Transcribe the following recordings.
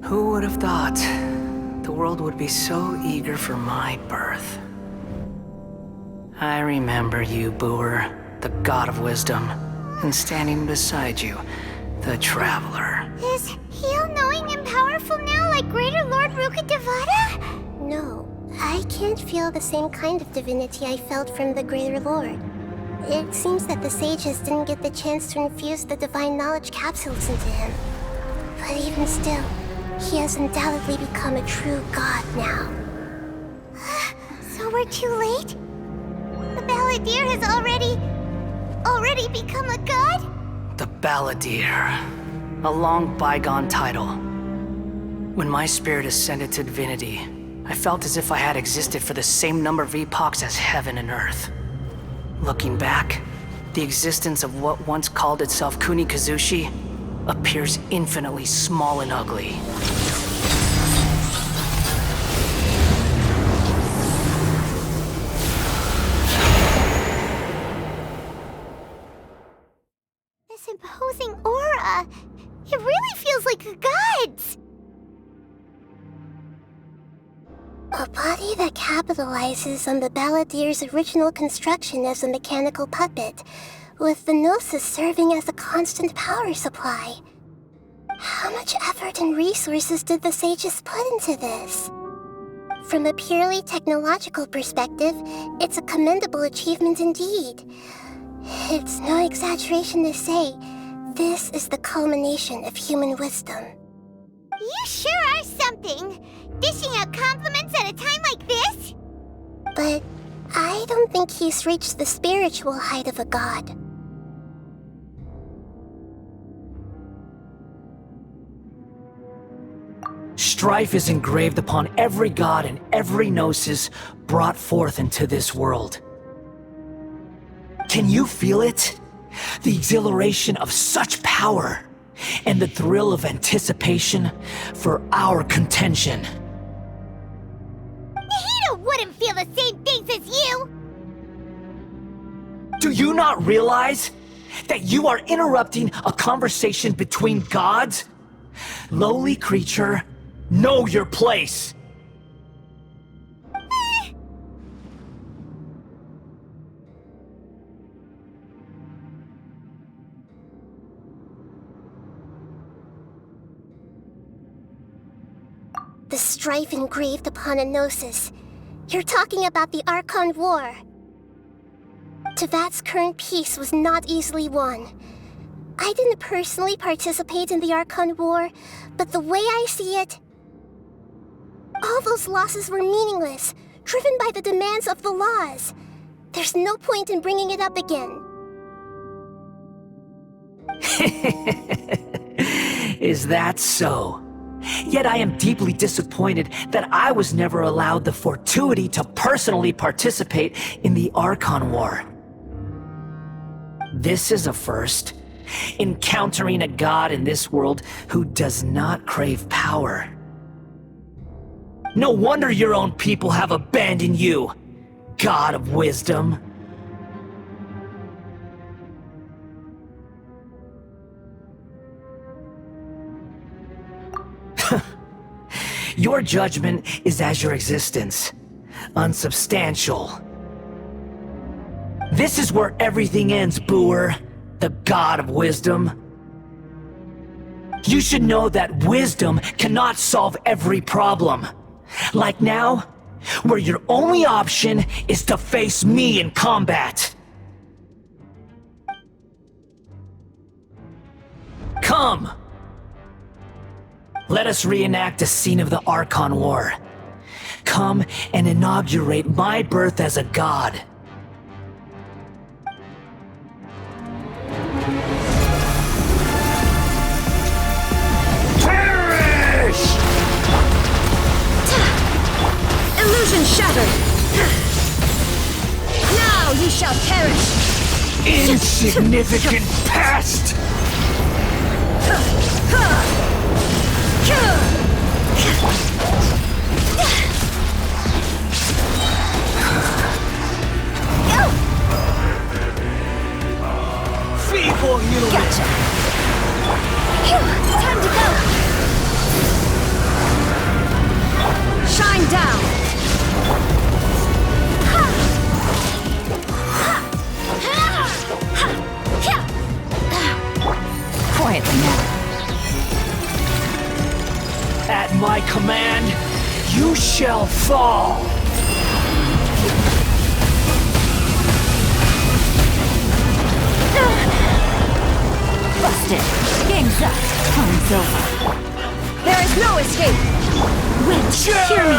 Who would have thought the world would be so eager for my birth? I remember you, Booer, the god of wisdom, and standing beside you, the traveler. Is he all-knowing and powerful now like Greater Lord Rukkhadevata? No, I can't feel the same kind of divinity I felt from the Greater Lord. It seems that the sages didn't get the chance to infuse the divine knowledge capsules into him. But even still, he has undoubtedly become a true god now. So we're too late? The Balladeer has already become a god? The Balladeer. A long bygone title. When my spirit ascended to divinity, I felt as if I had existed for the same number of epochs as heaven and earth. Looking back, the existence of what once called itself Kunikazushi appears infinitely small and ugly. This imposing aura, it really feels like the gods! A body that capitalizes on the Balladeer's original construction as a mechanical puppet, with the gnosis serving as a constant power supply. How much effort and resources did the sages put into this? From a purely technological perspective, it's a commendable achievement indeed. It's no exaggeration to say, this is the culmination of human wisdom. You sure are something! Dishing out compliments at a time like this? But I don't think he's reached the spiritual height of a god. Strife is engraved upon every god and every gnosis brought forth into this world. Can you feel it? The exhilaration of such power, and the thrill of anticipation for our contention. Nahida wouldn't feel the same things as you! Do you not realize that you are interrupting a conversation between gods? Lowly creature, know your place! The strife engraved upon a gnosis. You're talking about the Archon War. Tevat's current peace was not easily won. I didn't personally participate in the Archon War, but the way I see it, all those losses were meaningless, driven by the demands of the laws. There's no point in bringing it up again. Is that so? Yet I am deeply disappointed that I was never allowed the fortuity to personally participate in the Archon War. This is a first. Encountering a god in this world who does not crave power. No wonder your own people have abandoned you, god of wisdom. Your judgment is as your existence, unsubstantial. This is where everything ends, Booer, the god of wisdom. You should know that wisdom cannot solve every problem. Like now, where your only option is to face me in combat. Come! Let us reenact a scene of the Archon War. Come and inaugurate my birth as a god. Perish! Illusion shattered! Now you shall perish! Insignificant pest! Feeble human! Gotcha! Time to go! Quietly now. At my command, you shall fall! Busted. Game's up. Time's over. There is no escape. Witch, hear me.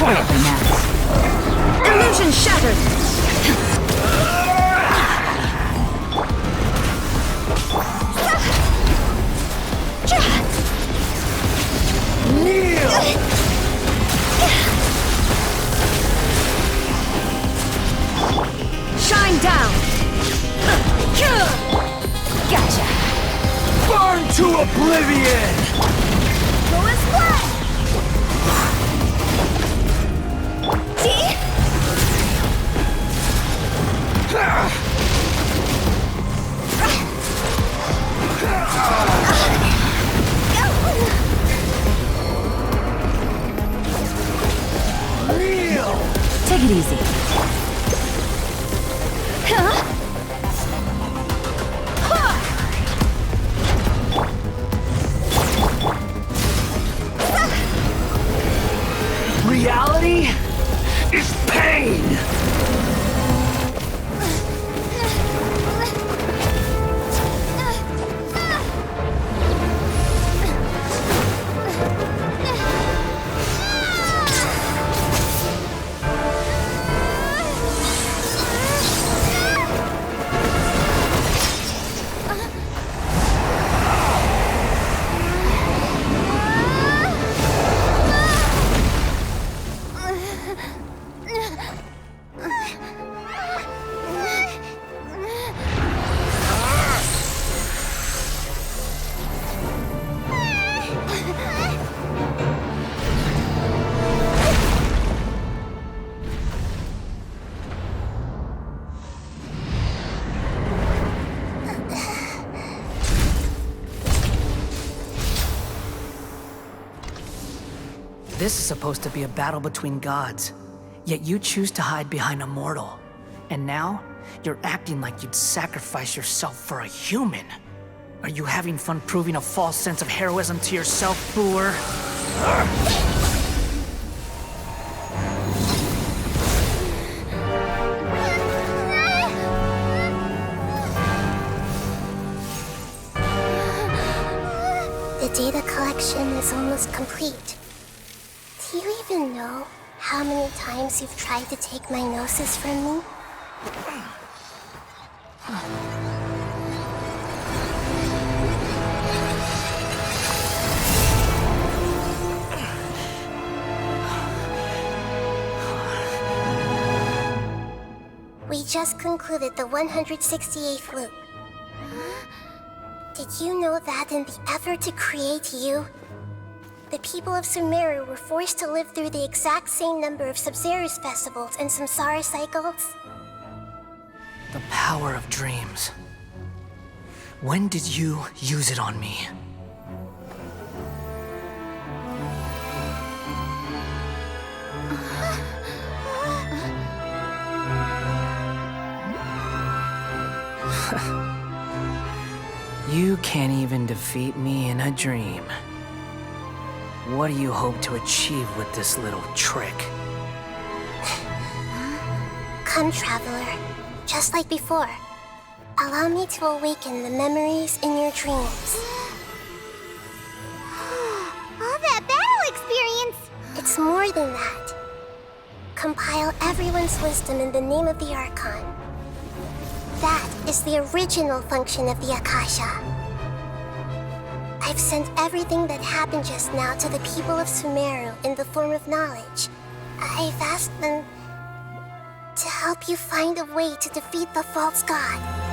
Quietly now. Illusion shattered! Kneel! Shine down! Gotcha! Burn to oblivion! Who is what? See? Kneel! Take it easy. Huh? Reality is pain! This is supposed to be a battle between gods, yet you choose to hide behind a mortal. And now, you're acting like you'd sacrifice yourself for a human. Are you having fun proving a false sense of heroism to yourself, Booer? The data collection is almost complete. Do you even know how many times you've tried to take my gnosis from me? We just concluded the 168th loop. Did you know that in the effort to create you, the people of Sumeru were forced to live through the exact same number of Sub-Zerus festivals and Samsara cycles? The power of dreams. When did you use it on me? You can't even defeat me in a dream. What do you hope to achieve with this little trick? Come, Traveler. Just like before. Allow me to awaken the memories in your dreams. All that battle experience! It's more than that. compile everyone's wisdom in the name of the Archon. That is the original function of the Akasha. I've sent everything that happened just now to the people of Sumeru in the form of knowledge. I've asked them to help you find a way to defeat the false god.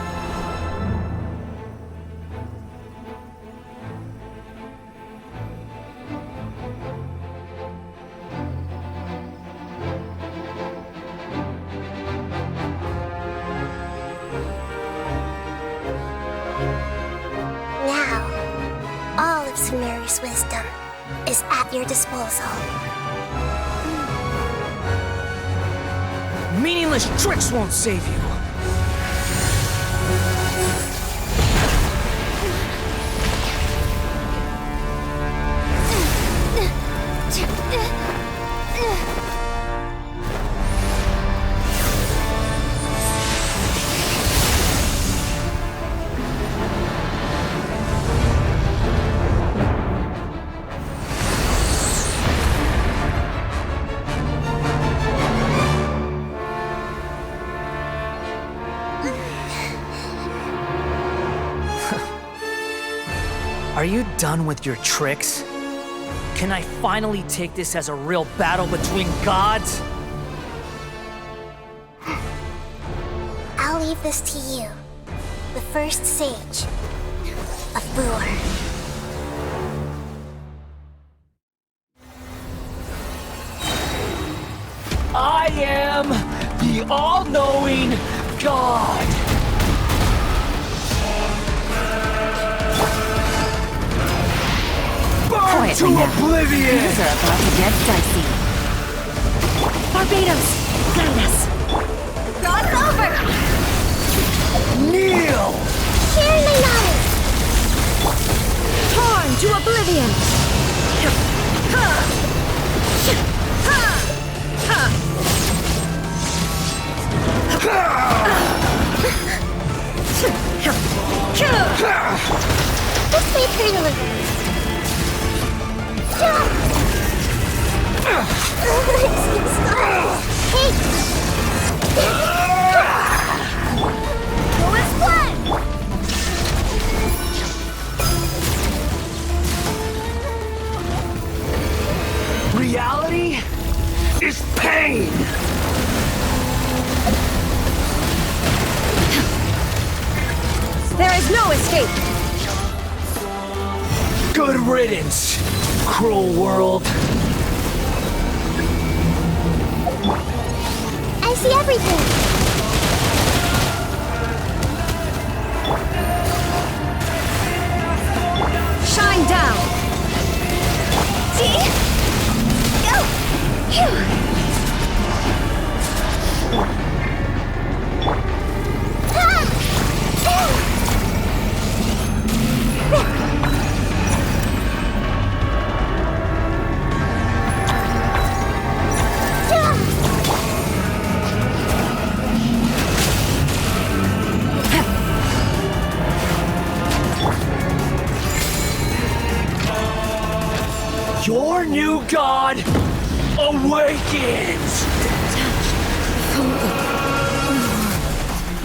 Sumeru's wisdom is at your disposal. Meaningless tricks won't save you. Are you done with your tricks? Can I finally take this as a real battle between gods? I'll leave this to you, the first sage of Bur. I am the all-knowing God! Burn to oblivion! Things are about to get dicey. Barbados, guide us. God's over! Kneel! Share my knowledge! Torn to oblivion! This way through deliverance. Hey! Go as planned! Reality is pain! There is no escape! Good riddance, cruel world. I see everything! Shine down! See? Go! Phew. Your new god awakens!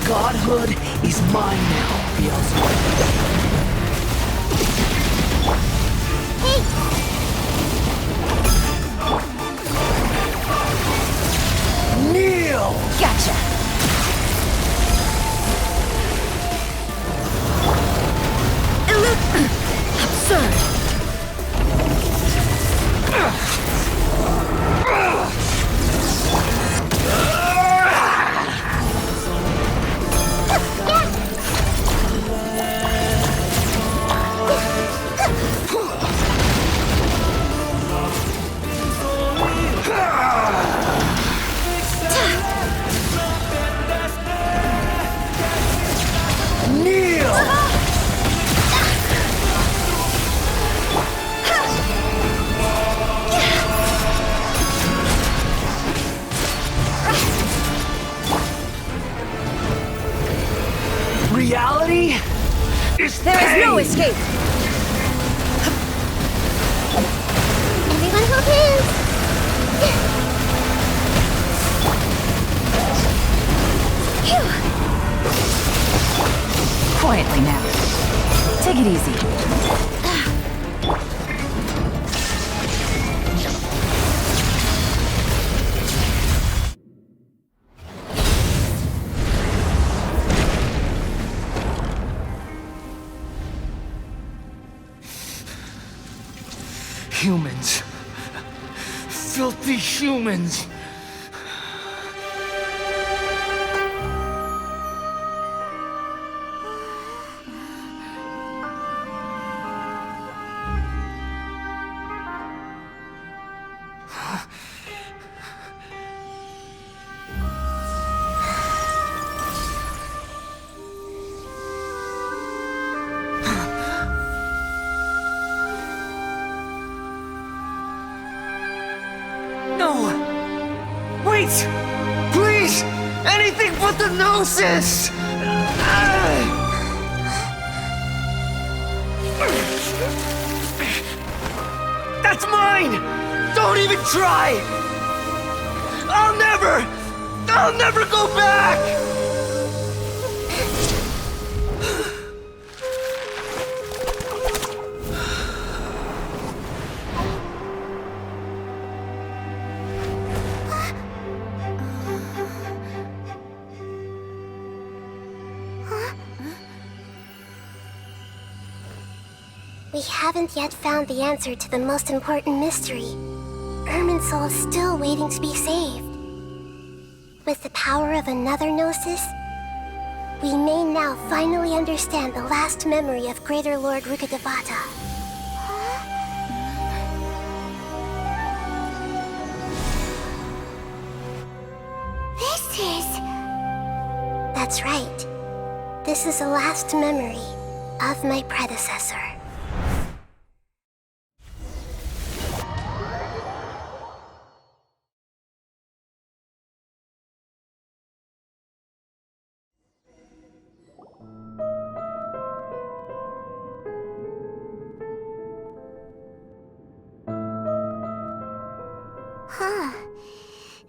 Godhood is mine now, Beelzebub. Hey! Kneel! Gotcha! Absurd! Reality is There pain. is no escape! Everyone hold hands! it easy. Humans. Filthy humans. Wait! Please! Anything but the gnosis! That's mine! Don't even try! I'll never go back! We haven't yet found the answer to the most important mystery. Irminsul is still waiting to be saved. With the power of another gnosis, we may now finally understand the last memory of Greater Lord Rukkhadevata. This is... That's right. This is the last memory of my predecessor.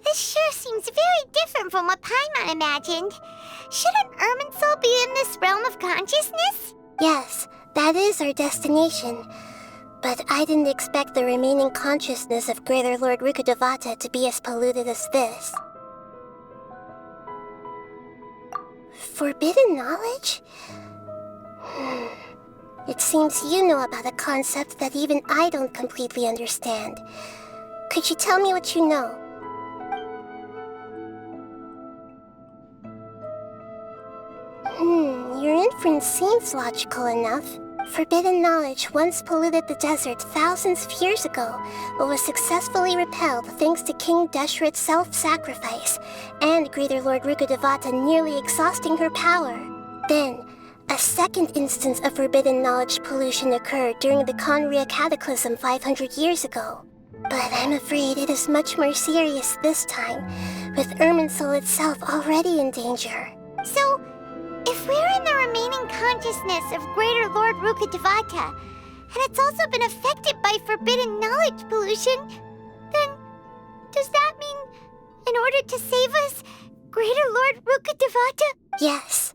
This sure seems very different from what Paimon imagined. Shouldn't Irminsul be in this realm of consciousness? Yes, that is our destination. But I didn't expect the remaining consciousness of Greater Lord Rukkhadevata to be as polluted as this. Forbidden knowledge? It seems you know about a concept that even I don't completely understand. Could you tell me what you know? Your inference seems logical enough. Forbidden knowledge once polluted the desert thousands of years ago, but was successfully repelled thanks to King Deshret's self-sacrifice, and Greater Lord Rukkhadevata nearly exhausting her power. Then, a second instance of forbidden knowledge pollution occurred during the Conria Cataclysm 500 years ago. But I'm afraid it is much more serious this time, with Irminsul itself already in danger. So, if we're in the remaining consciousness of Greater Lord Rukkhadevata, and it's also been affected by forbidden knowledge pollution, then does that mean, in order to save us, Greater Lord Rukkhadevata? Yes.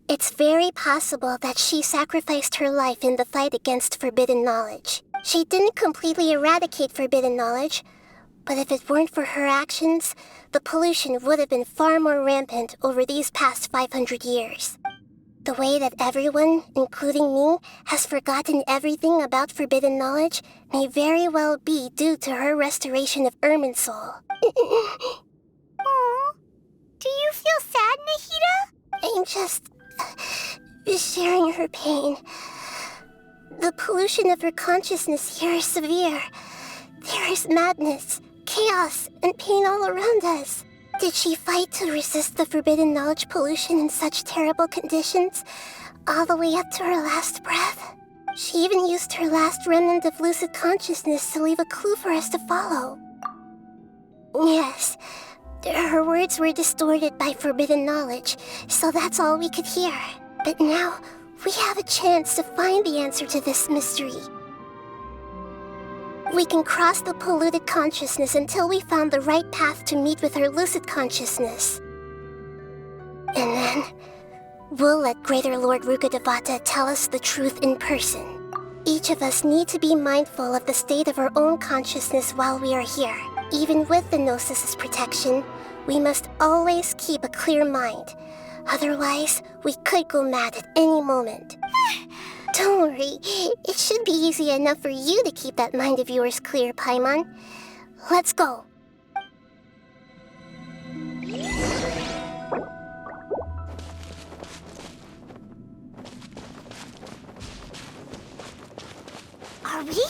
It's very possible that she sacrificed her life in the fight against forbidden knowledge. She didn't completely eradicate forbidden knowledge, but if it weren't for her actions, the pollution would have been far more rampant over these past 500 years. The way that everyone, including me, has forgotten everything about forbidden knowledge may very well be due to her restoration of Irminsul. Aww. Do you feel sad, Nahida? I'm just sharing her pain. The pollution of her consciousness here is severe. There is madness, chaos, and pain all around us. Did she fight to resist the forbidden knowledge pollution in such terrible conditions, all the way up to her last breath? She even used her last remnant of lucid consciousness to leave a clue for us to follow. Yes, her words were distorted by forbidden knowledge, so that's all we could hear. But now, we have a chance to find the answer to this mystery. We can cross the polluted consciousness until we found the right path to meet with our lucid consciousness. And then, We'll let Greater Lord Rukkhadevata tell us the truth in person. Each of us need to be mindful of the state of our own consciousness while we are here. Even with the gnosis' protection, we must always keep a clear mind. Otherwise, we could go mad at any moment. Don't worry, it should be easy enough for you to keep that mind of yours clear, Paimon. Let's go. Are we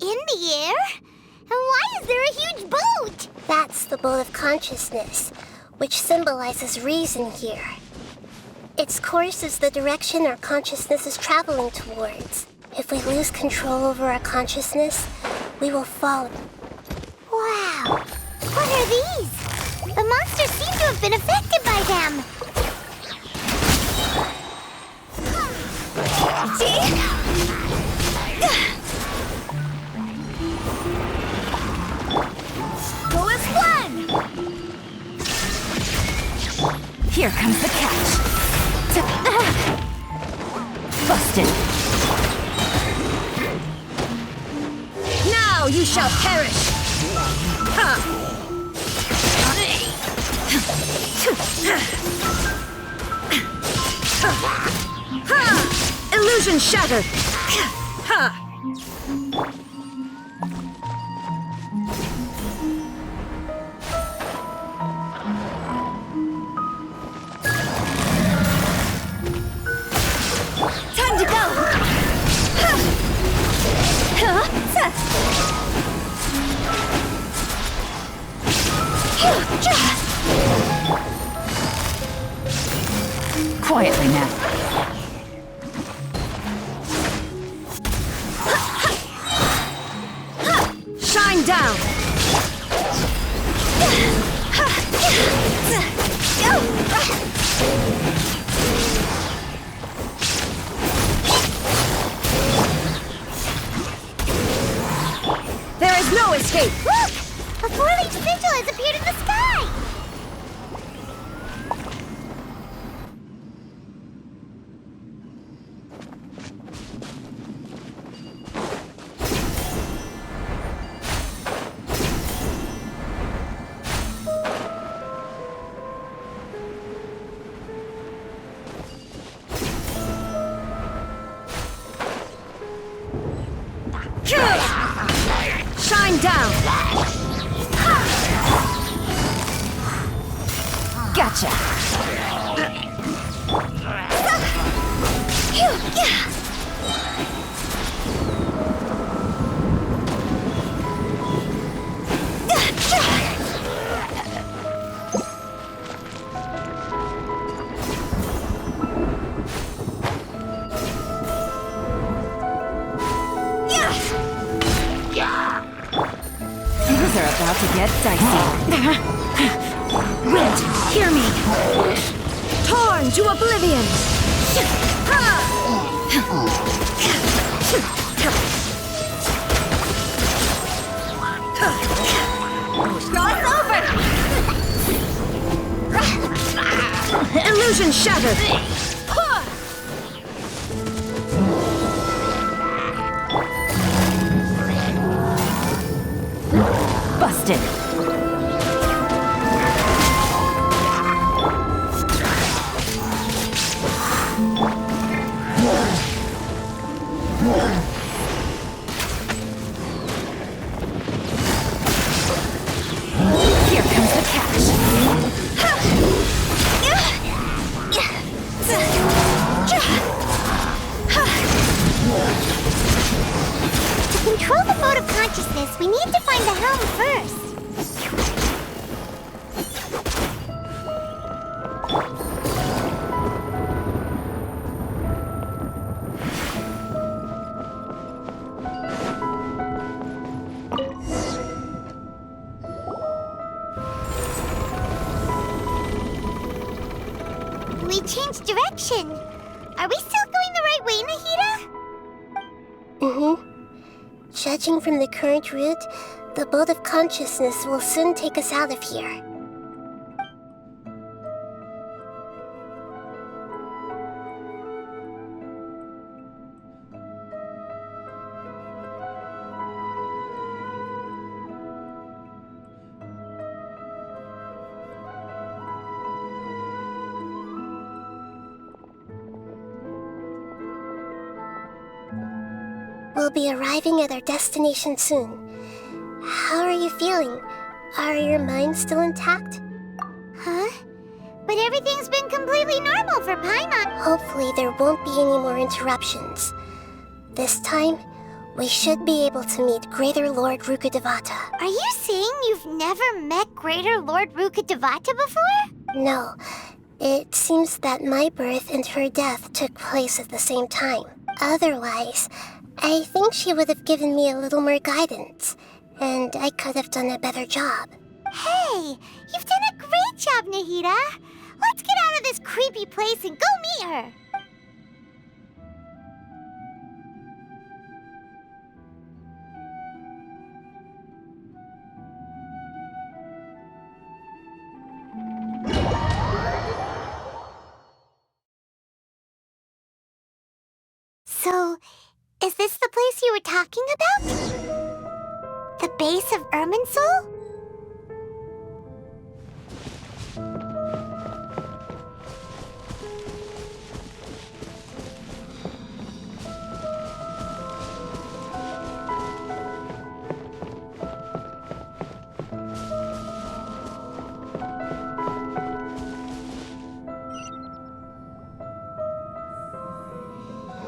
in the air? And why is there a huge boat? That's the boat of consciousness, which symbolizes reason here. Its course is the direction our consciousness is traveling towards. If we lose control over our consciousness, we will fall. Wow! What are these? The monsters seem to have been affected by them. Go as one! Here comes the catch. Busted. Now you shall perish! Ha! Ha! Illusion shattered! Ha! Time to go! Quietly now. Shine down! There is no escape! Look! A four-leaf sigil has appeared in the sky! Shine down! Gotcha! Things are about to get dicey. Wind, hear me! Torn to oblivion! Cross over! Illusion shattered! Busted! Here comes the catch. To control the boat of consciousness, we need to find the helm first. We changed direction. Are we still going the right way, Nahida? Judging from the current route, the boat of consciousness will soon take us out of here. We'll be arriving at our destination soon. How are you feeling? Are your minds still intact? Huh? But everything's been completely normal for Paimon. Hopefully there won't be any more interruptions. This time, we should be able to meet Greater Lord Rukkhadevata. Are you saying you've never met Greater Lord Rukkhadevata before? No, it seems that my birth and her death took place at the same time. Otherwise, I think she would have given me a little more guidance, and I could have done a better job. Hey, you've done a great job, Nahida. Let's get out of this creepy place and go meet her. So, is this the place you were talking about? The base of Irminsul?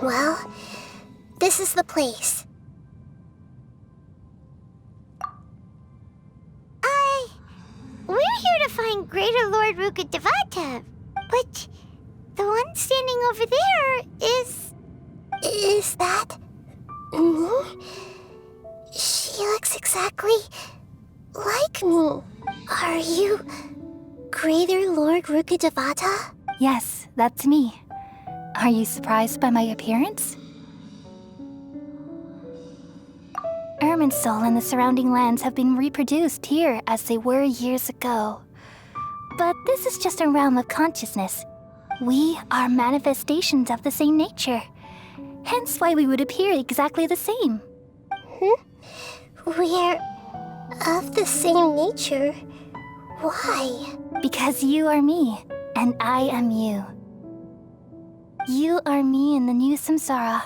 Well, this is the place. We're here to find Greater Lord Rukkhadevata, but the one standing over there is... Is that me? She looks exactly like me. Are you Greater Lord Rukkhadevata? Yes, that's me. Are you surprised by my appearance? Irminsul and the surrounding lands have been reproduced here as they were years ago. But this is just a realm of consciousness. We are manifestations of the same nature. Hence why we would appear exactly the same. We're of the same nature. Why? Because you are me, and I am you. You are me in the new samsara.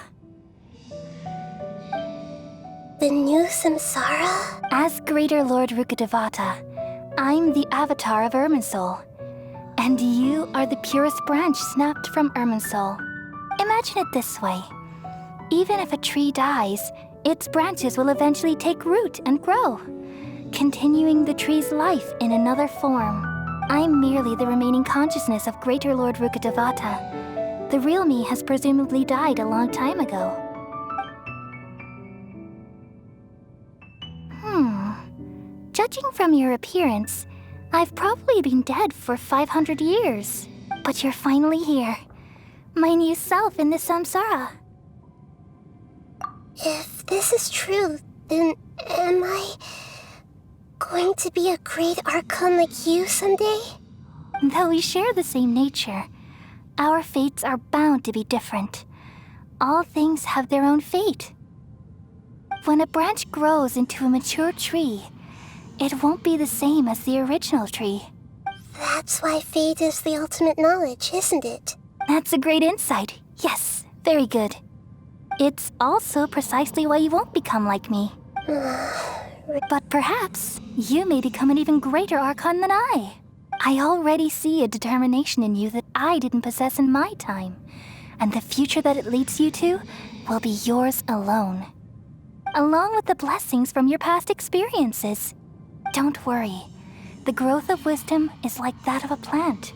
The new samsara? As Greater Lord Rukkhadevata, I'm the avatar of Irminsul. And you are the purest branch snapped from Irminsul. Imagine it this way. Even if a tree dies, its branches will eventually take root and grow, continuing the tree's life in another form. I'm merely the remaining consciousness of Greater Lord Rukkhadevata. The real me has presumably died a long time ago. Judging from your appearance, I've probably been dead for 500 years. But you're finally here. My new self in the samsara. If this is true, then am I going to be a great Archon like you someday? Though we share the same nature, our fates are bound to be different. All things have their own fate. When a branch grows into a mature tree, it won't be the same as the original tree. That's why fate is the ultimate knowledge, isn't it? That's a great insight. Yes, very good. It's also precisely why you won't become like me. But perhaps you may become an even greater Archon than I. I already see a determination in you that I didn't possess in my time. And the future that it leads you to will be yours alone. Along with the blessings from your past experiences. Don't worry. The growth of wisdom is like that of a plant.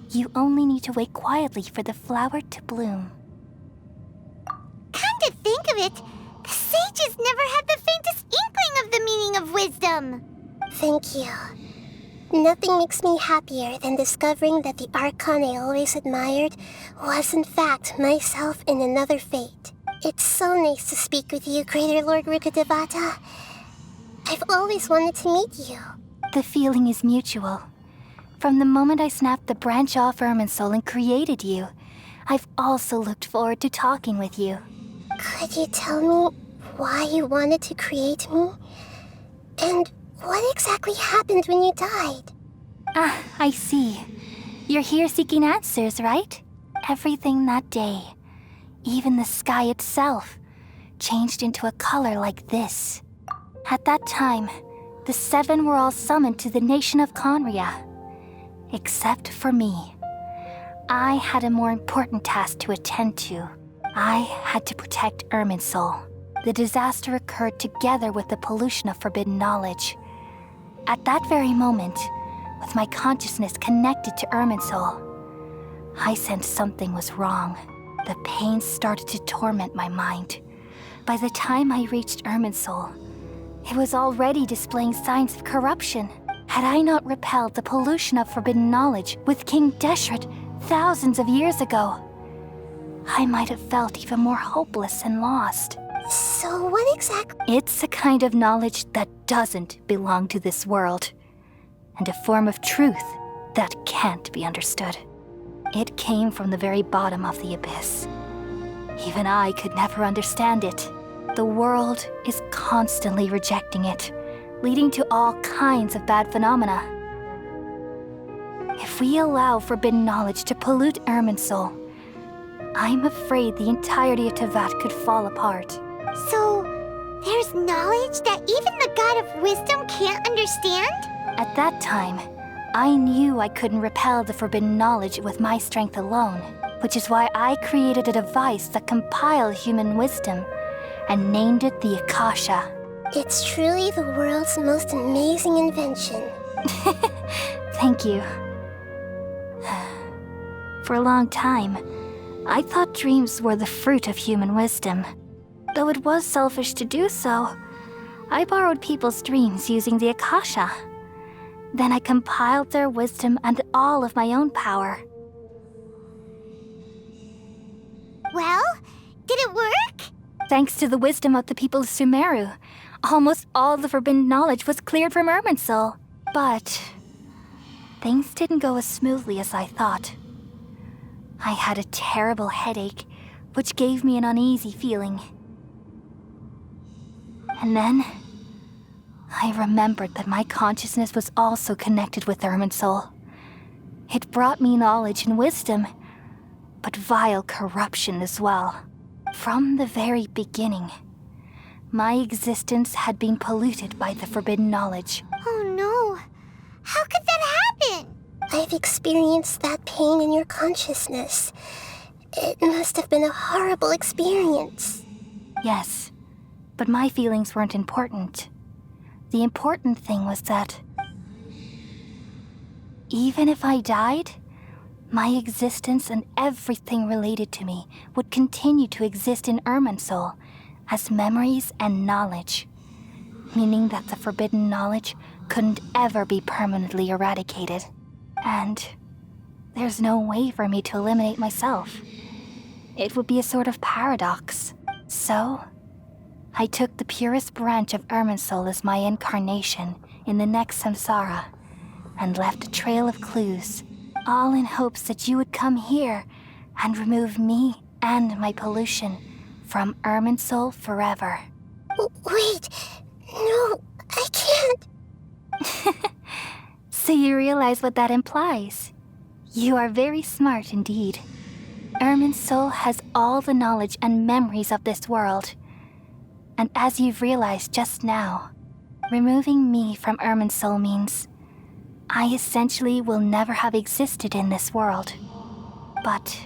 You only need to wait quietly for the flower to bloom. Come to think of it, the sages never had the faintest inkling of the meaning of wisdom. Thank you. Nothing makes me happier than discovering that the Archon I always admired was in fact myself in another fate. It's so nice to speak with you, Greater Lord Rukkhadevata. I've always wanted to meet you. The feeling is mutual. From the moment I snapped the branch off Irminsul and created you, I've also looked forward to talking with you. Could you tell me why you wanted to create me? And what exactly happened when you died? Ah, I see. You're here seeking answers, right? Everything that day, even the sky itself, changed into a color like this. At that time, the 7 were all summoned to the nation of Conria. Except for me. I had a more important task to attend to. I had to protect Irminsul. The disaster occurred together with the pollution of forbidden knowledge. At that very moment, with my consciousness connected to Irminsul, I sensed something was wrong. The pain started to torment my mind. By the time I reached Irminsul, it was already displaying signs of corruption. Had I not repelled the pollution of forbidden knowledge with King Deshret thousands of years ago, I might have felt even more hopeless and lost. So what exactly? It's a kind of knowledge that doesn't belong to this world, and a form of truth that can't be understood. It came from the very bottom of the abyss. Even I could never understand it. The world is constantly rejecting it, leading to all kinds of bad phenomena. If we allow forbidden knowledge to pollute Irminsul, I'm afraid the entirety of Teyvat could fall apart. So, there's knowledge that even the God of Wisdom can't understand? At that time, I knew I couldn't repel the forbidden knowledge with my strength alone, which is why I created a device that compiled human wisdom and named it the Akasha. It's truly the world's most amazing invention. Thank you. For a long time, I thought dreams were the fruit of human wisdom. Though it was selfish to do so, I borrowed people's dreams using the Akasha. Then I compiled their wisdom and all of my own power. Well, did it work? Thanks to the wisdom of the people of Sumeru, almost all the forbidden knowledge was cleared from Irminsul. But things didn't go as smoothly as I thought. I had a terrible headache, which gave me an uneasy feeling. And then, I remembered that my consciousness was also connected with Irminsul. It brought me knowledge and wisdom, but vile corruption as well. From the very beginning, my existence had been polluted by the forbidden knowledge. Oh no. How could that happen? I've experienced that pain in your consciousness. It must have been a horrible experience. Yes, but my feelings weren't important. The important thing was that even if I died, my existence and everything related to me would continue to exist in Irminsul as memories and knowledge, meaning that the forbidden knowledge couldn't ever be permanently eradicated. And there's no way for me to eliminate myself. It would be a sort of paradox. So, I took the purest branch of Irminsul as my incarnation in the next samsara, and left a trail of clues, all in hopes that you would come here and remove me and my pollution from Irminsul forever. Wait, no, I can't. So you realize what that implies. You are very smart indeed. Irminsul has all the knowledge and memories of this world. And as you've realized just now, removing me from Irminsul means I essentially will never have existed in this world. But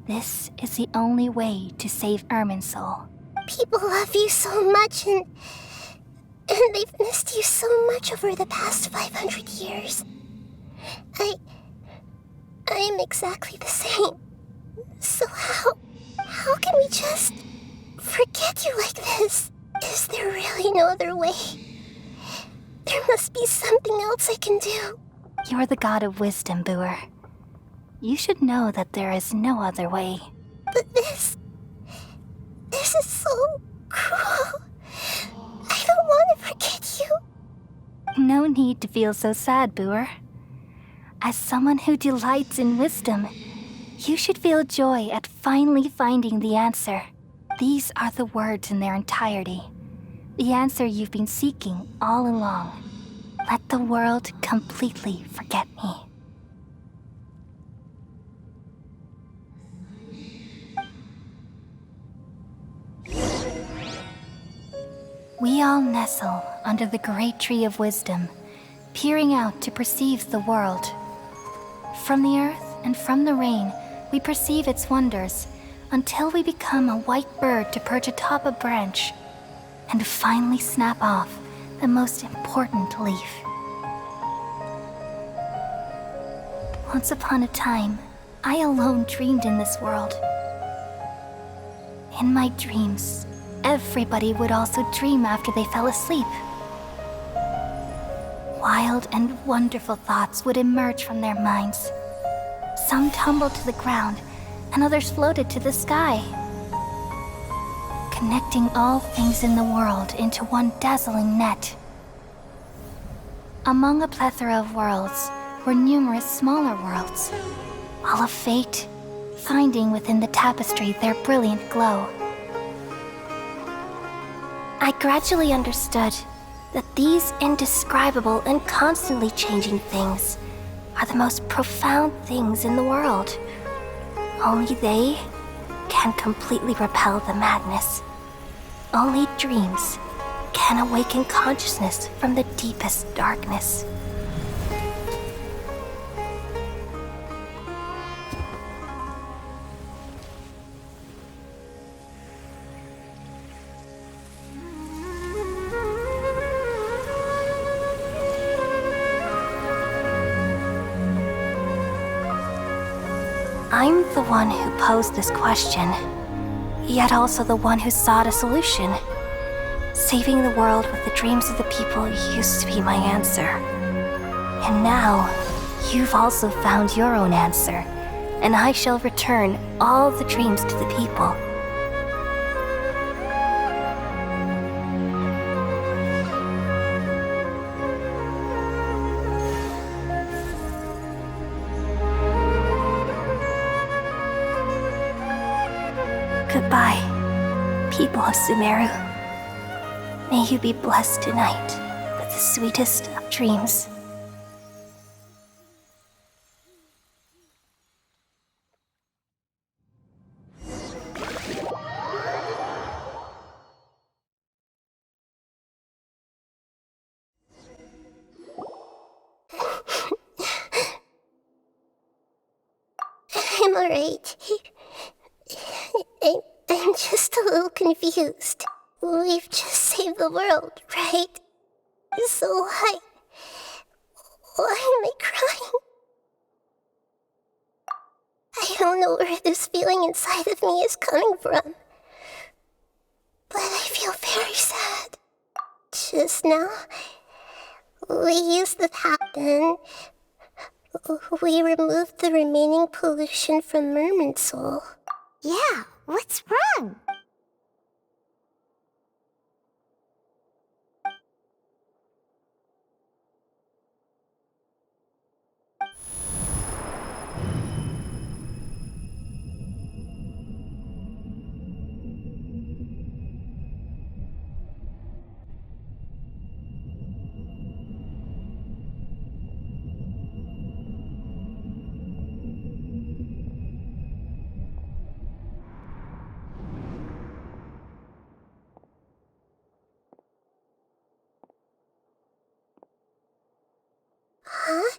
this is the only way to save Irminsul. People love you so much and they've missed you so much over the past 500 years. I am exactly the same. So how can we just forget you like this? Is there really no other way? There must be something else I can do. You're the god of wisdom, Booer. You should know that there is no other way. But this is so cruel. I don't want to forget you. No need to feel so sad, Booer. As someone who delights in wisdom, you should feel joy at finally finding the answer. These are the words in their entirety. The answer you've been seeking all along. Let the world completely forget me. We all nestle under the great tree of wisdom, peering out to perceive the world. From the earth and from the rain, we perceive its wonders, until we become a white bird to perch atop a branch, and finally snap off the most important leaf. Once upon a time, I alone dreamed in this world. In my dreams, everybody would also dream after they fell asleep. Wild and wonderful thoughts would emerge from their minds. Some tumbled to the ground, and others floated to the sky, connecting all things in the world into one dazzling net. Among a plethora of worlds were numerous smaller worlds, all of fate, finding within the tapestry their brilliant glow. I gradually understood that these indescribable and constantly changing things are the most profound things in the world. Only they can completely repel the madness. Only dreams can awaken consciousness from the deepest darkness. I'm the one who posed this question, yet also the one who sought a solution. Saving the world with the dreams of the people used to be my answer. And now, you've also found your own answer, and I shall return all the dreams to the people. Goodbye, people of Sumeru. May you be blessed tonight with the sweetest of dreams. I'm alright. I'm just a little confused. We've just saved the world, right? So why am I crying? I don't know where this feeling inside of me is coming from, but I feel very sad. Just now, we used the pattern. We removed the remaining pollution from Merman Soul. Yeah, what's wrong? Huh?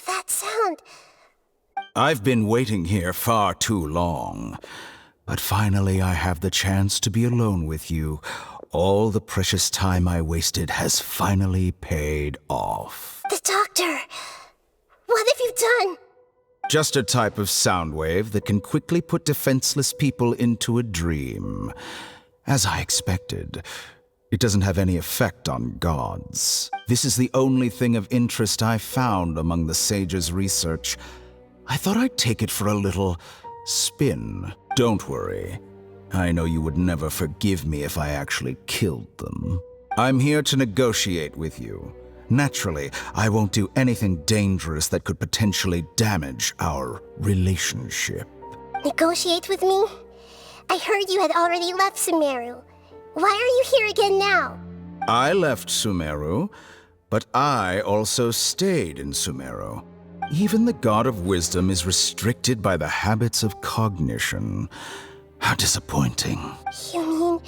That sound... I've been waiting here far too long. But finally I have the chance to be alone with you. All the precious time I wasted has finally paid off. The doctor! What have you done? Just a type of sound wave that can quickly put defenseless people into a dream. As I expected, it doesn't have any effect on gods. This is the only thing of interest I found among the sage's research. I thought I'd take it for a little spin. Don't worry. I know you would never forgive me if I actually killed them. I'm here to negotiate with you. Naturally, I won't do anything dangerous that could potentially damage our relationship. Negotiate with me? I heard you had already left Sumeru. Why are you here again now? I left Sumeru, but I also stayed in Sumeru. Even the God of Wisdom is restricted by the habits of cognition. How disappointing. You mean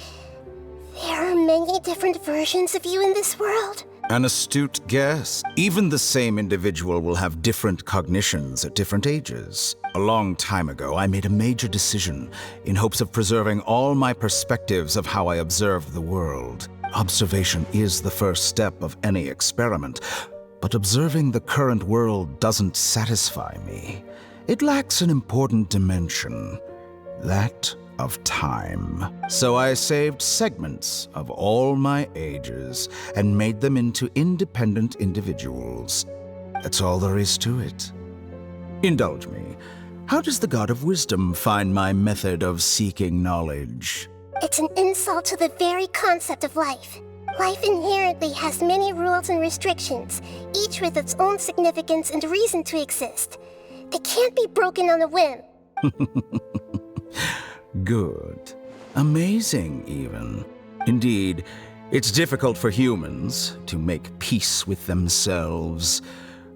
there are many different versions of you in this world? An astute guess. Even the same individual will have different cognitions at different ages. A long time ago, I made a major decision in hopes of preserving all my perspectives of how I observe the world. Observation is the first step of any experiment, but observing the current world doesn't satisfy me. It lacks an important dimension, that of time. So I saved segments of all my ages and made them into independent individuals. That's all there is to it. Indulge me. How does the God of Wisdom find my method of seeking knowledge? It's an insult to the very concept of life. Life inherently has many rules and restrictions, each with its own significance and reason to exist. They can't be broken on a whim. Good. Amazing, even. Indeed, it's difficult for humans to make peace with themselves,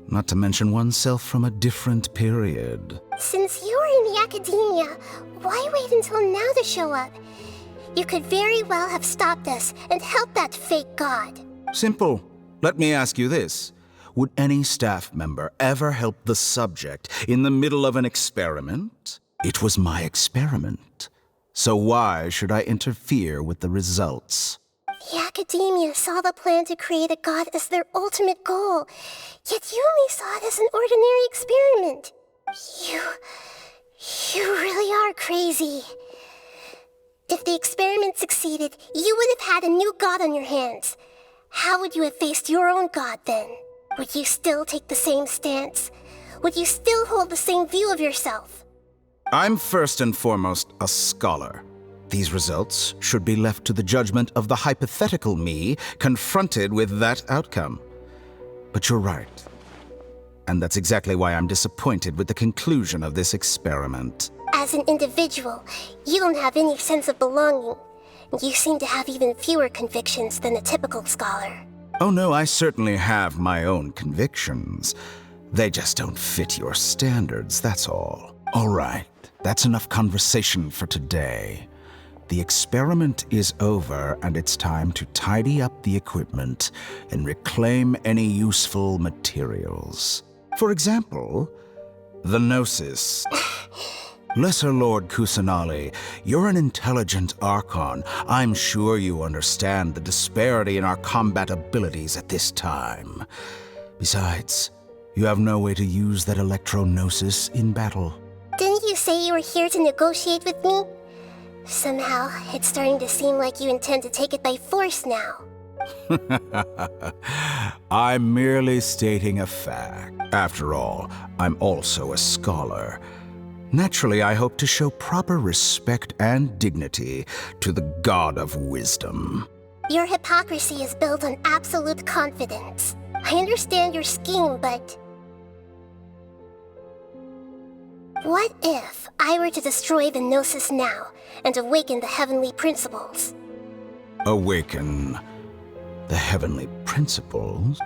not to mention oneself from a different period. Since you're in the academia, why wait until now to show up? You could very well have stopped us and helped that fake god. Simple. Let me ask you this. Would any staff member ever help the subject in the middle of an experiment? It was my experiment. So why should I interfere with the results? The academia saw the plan to create a god as their ultimate goal, yet you only saw it as an ordinary experiment. You really are crazy. If the experiment succeeded, you would have had a new god on your hands. How would you have faced your own god then? Would you still take the same stance? Would you still hold the same view of yourself? I'm first and foremost a scholar. These results should be left to the judgment of the hypothetical me confronted with that outcome. But you're right. And that's exactly why I'm disappointed with the conclusion of this experiment. As an individual, you don't have any sense of belonging. You seem to have even fewer convictions than a typical scholar. Oh no, I certainly have my own convictions. They just don't fit your standards, that's all. All right, that's enough conversation for today. The experiment is over, and it's time to tidy up the equipment and reclaim any useful materials. For example, the gnosis. Lesser Lord Kusanali, you're an intelligent Archon. I'm sure you understand the disparity in our combat abilities at this time. Besides, you have no way to use that electro-gnosis in battle. Didn't you say you were here to negotiate with me? Somehow, it's starting to seem like you intend to take it by force now. I'm merely stating a fact. After all, I'm also a scholar. Naturally, I hope to show proper respect and dignity to the God of Wisdom. Your hypocrisy is built on absolute confidence. I understand your scheme, but... what if I were to destroy the Gnosis now and awaken the heavenly principles? Awaken the heavenly principles?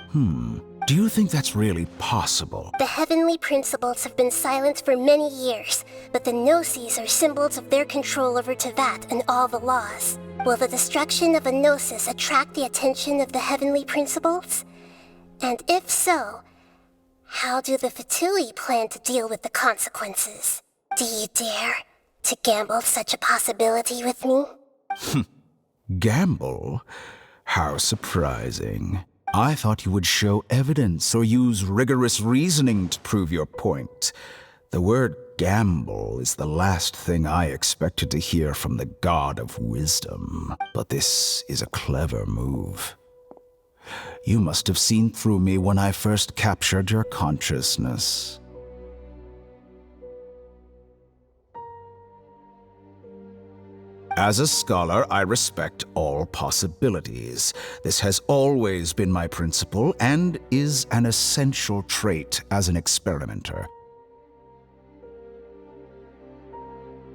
Do you think that's really possible? The heavenly principles have been silent for many years, but the Gnosis are symbols of their control over Teyvat and all the laws. Will the destruction of a Gnosis attract the attention of the heavenly principles? And if so, how do the Fatui plan to deal with the consequences? Do you dare to gamble such a possibility with me? Gamble? How surprising. I thought you would show evidence or use rigorous reasoning to prove your point. The word gamble is the last thing I expected to hear from the God of Wisdom. But this is a clever move. You must have seen through me when I first captured your consciousness. As a scholar, I respect all possibilities. This has always been my principle and is an essential trait as an experimenter.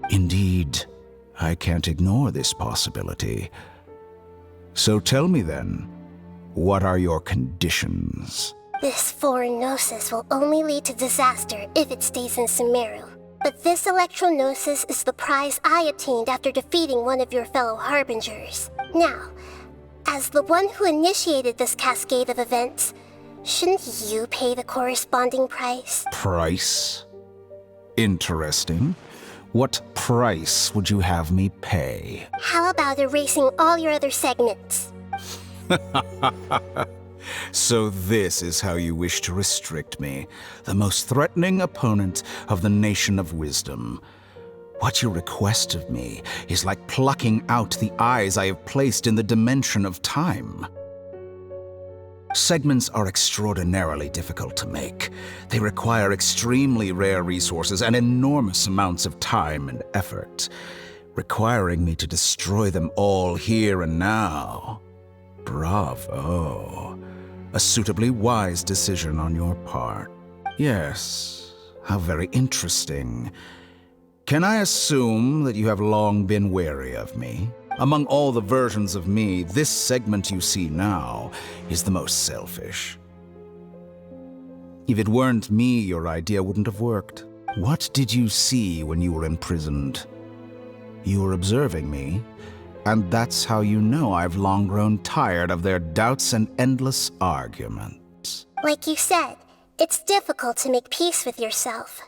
Indeed, I can't ignore this possibility. So tell me then, what are your conditions? This foreign Gnosis will only lead to disaster if it stays in Sumeru. But this electro-gnosis is the prize I obtained after defeating one of your fellow Harbingers. Now, As the one who initiated this cascade of events, shouldn't you pay the corresponding price? Price? Interesting. What price would you have me pay? How about erasing all your other segments? So this is how you wish to restrict me, the most threatening opponent of the Nation of Wisdom. What you request of me is like plucking out the eyes I have placed in the dimension of time. Segments are extraordinarily difficult to make. They require extremely rare resources and enormous amounts of time and effort, requiring me to destroy them all here and now. Bravo. A suitably wise decision on your part. Yes, how very interesting. Can I assume that you have long been wary of me? Among all the versions of me, this segment you see now is the most selfish. If it weren't me, your idea wouldn't have worked. What did you see when you were imprisoned? You were observing me, and that's how you know I've long grown tired of their doubts and endless arguments. Like you said, it's difficult to make peace with yourself.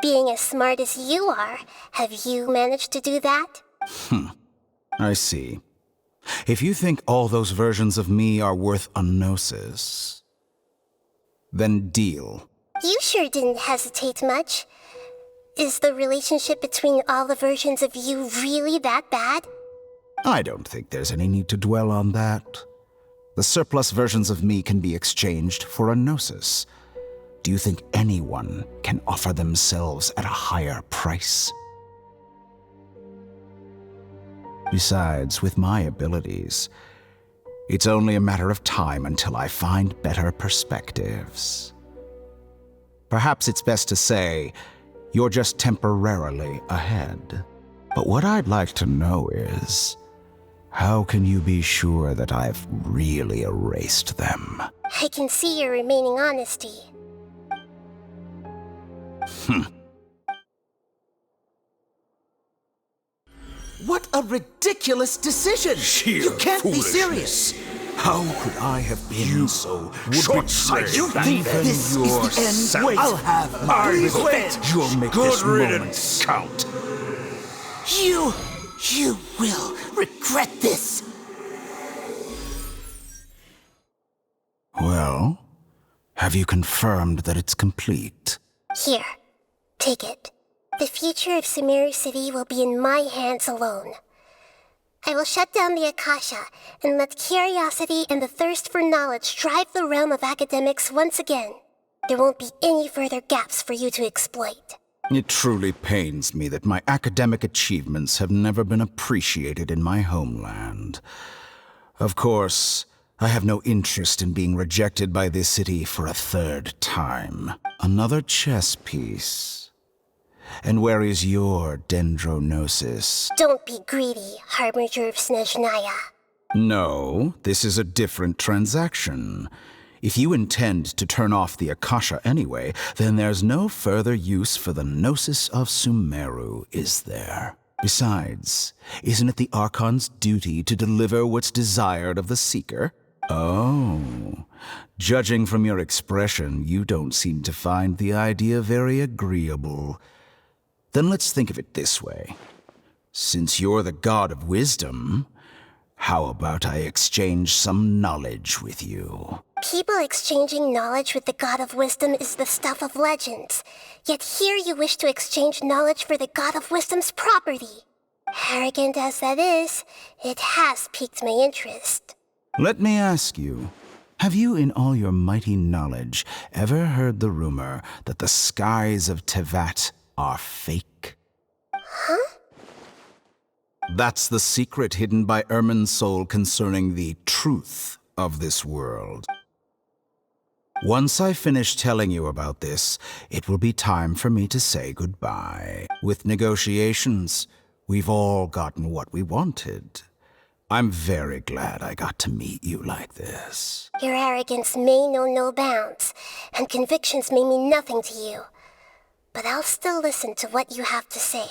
Being as smart as you are, have you managed to do that? I see. If you think all those versions of me are worth a gnosis, then deal. You sure didn't hesitate much. Is the relationship between all the versions of you really that bad? I don't think there's any need to dwell on that. The surplus versions of me can be exchanged for a gnosis. Do you think anyone can offer themselves at a higher price? Besides, with my abilities, it's only a matter of time until I find better perspectives. Perhaps it's best to say, you're just temporarily ahead. But what I'd like to know is, how can you be sure that I've really erased them? I can see your remaining honesty. What a ridiculous decision! You can't be serious! How could I have been so short-sighted? You think this is the end? Wait, I'll have my revenge! You'll make this moment count. You will regret this! Well, have you confirmed that it's complete? Here, take it. The future of Sumeru City will be in my hands alone. I will shut down the Akasha and let curiosity and the thirst for knowledge drive the realm of academics once again. There won't be any further gaps for you to exploit. It truly pains me that my academic achievements have never been appreciated in my homeland. Of course, I have no interest in being rejected by this city for a third time. Another chess piece. And where is your dendrognosis? Don't be greedy, Harbinger of Snezhnaya. No, this is a different transaction. If you intend to turn off the Akasha anyway, then there's no further use for the gnosis of Sumeru, is there? Besides, isn't it the Archon's duty to deliver what's desired of the Seeker? Oh, judging from your expression, you don't seem to find the idea very agreeable. Then let's think of it this way. Since you're the god of wisdom, how about I exchange some knowledge with you? People exchanging knowledge with the god of wisdom is the stuff of legends. Yet here you wish to exchange knowledge for the god of wisdom's property. Arrogant as that is, it has piqued my interest. Let me ask you, have you in all your mighty knowledge ever heard the rumor that the skies of Tevat are fake? Huh? That's the secret hidden by Irminsul concerning the truth of this world. Once I finish telling you about this, it will be time for me to say goodbye. With negotiations, we've all gotten what we wanted. I'm very glad I got to meet you like this. Your arrogance may know no bounds, and convictions may mean nothing to you. But I'll still listen to what you have to say.